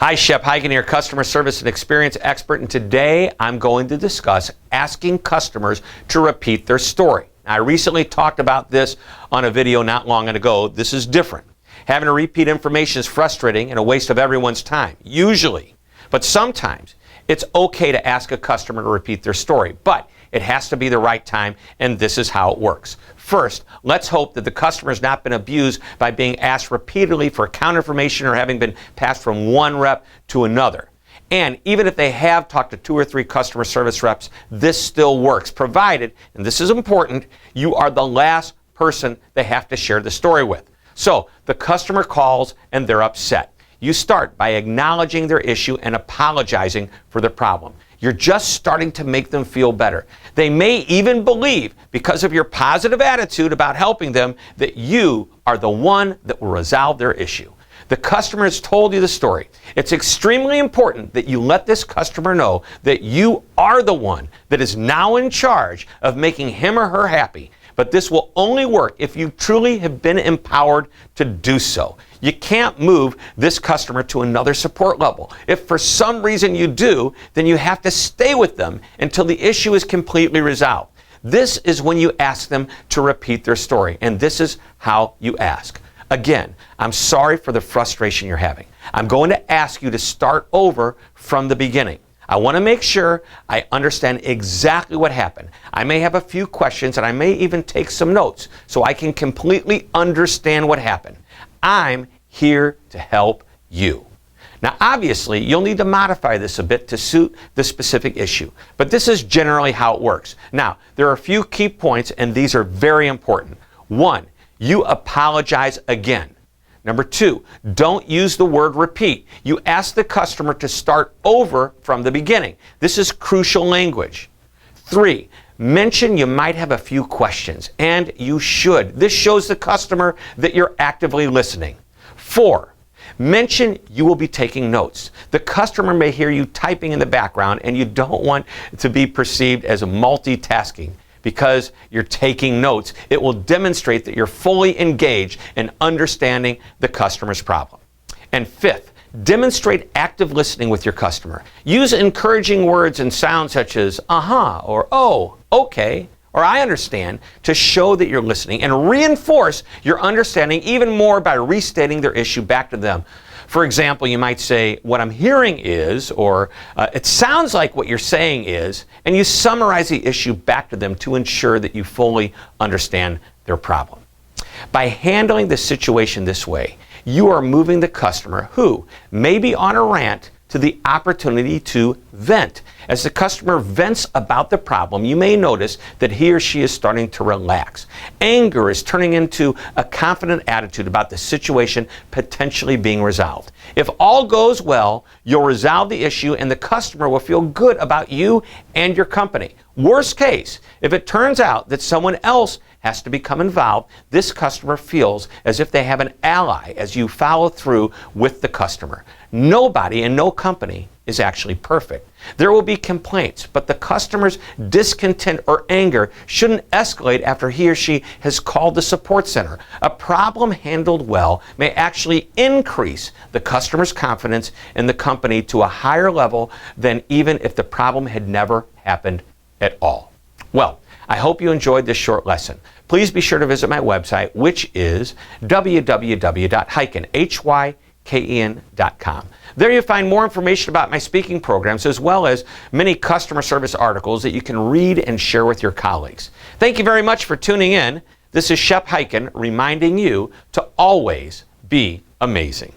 Hi, Shep Hyken here, customer service and experience expert, and today I'm going to discuss asking customers to repeat their story. I recently talked about this on a video not long ago. This is different. Having to repeat information is frustrating and a waste of everyone's time, usually. But sometimes it's okay to ask a customer to repeat their story, but it has to be the right time, and this is how it works. First, let's hope that the customer has not been abused by being asked repeatedly for account information or having been passed from one rep to another. And even if they have talked to 2 or 3 customer service reps, this still works, provided, and this is important, you are the last person they have to share the story with. So the customer calls and they're upset. You start by acknowledging their issue and apologizing for the problem. You're just starting to make them feel better. They may even believe, because of your positive attitude about helping them, that you are the one that will resolve their issue. The customer has told you the story. It's extremely important that you let this customer know that you are the one that is now in charge of making him or her happy. But this will only work if you truly have been empowered to do so. You can't move this customer to another support level. If for some reason you do, then you have to stay with them until the issue is completely resolved. This is when you ask them to repeat their story, and this is how you ask. Again, I'm sorry for the frustration you're having. I'm going to ask you to start over from the beginning. I want to make sure I understand exactly what happened. I may have a few questions and I may even take some notes so I can completely understand what happened. I'm here to help you. Now, obviously, you'll need to modify this a bit to suit the specific issue, but this is generally how it works. Now, there are a few key points, and these are very important. 1, you apologize again. Number 2, don't use the word repeat. You ask the customer to start over from the beginning. This is crucial language. 3, mention you might have a few questions, and you should. This shows the customer that you're actively listening. 4, mention you will be taking notes. The customer may hear you typing in the background, and you don't want to be perceived as multitasking. Because you're taking notes, it will demonstrate that you're fully engaged in understanding the customer's problem. And 5th, demonstrate active listening with your customer. Use encouraging words and sounds such as or oh, okay, or I understand to show that you're listening, and reinforce your understanding even more by restating their issue back to them. For example, you might say, what I'm hearing is, or it sounds like what you're saying is, and you summarize the issue back to them to ensure that you fully understand their problem. By handling the situation this way, you are moving the customer who may be on a rant to the opportunity to vent. As the customer vents about the problem, you may notice that he or she is starting to relax. Anger is turning into a confident attitude about the situation potentially being resolved. If all goes well, you'll resolve the issue and the customer will feel good about you and your company. Worst case, if it turns out that someone else has to become involved, this customer feels as if they have an ally as you follow through with the customer. Nobody and no company is actually perfect. There will be complaints, but the customer's discontent or anger shouldn't escalate after he or she has called the support center. A problem handled well may actually increase the customer's confidence in the company to a higher level than even if the problem had never happened at all. Well, I hope you enjoyed this short lesson. Please be sure to visit my website, which is www.hyken.com. There you'll find more information about my speaking programs, as well as many customer service articles that you can read and share with your colleagues. Thank you very much for tuning in. This is Shep Hyken reminding you to always be amazing.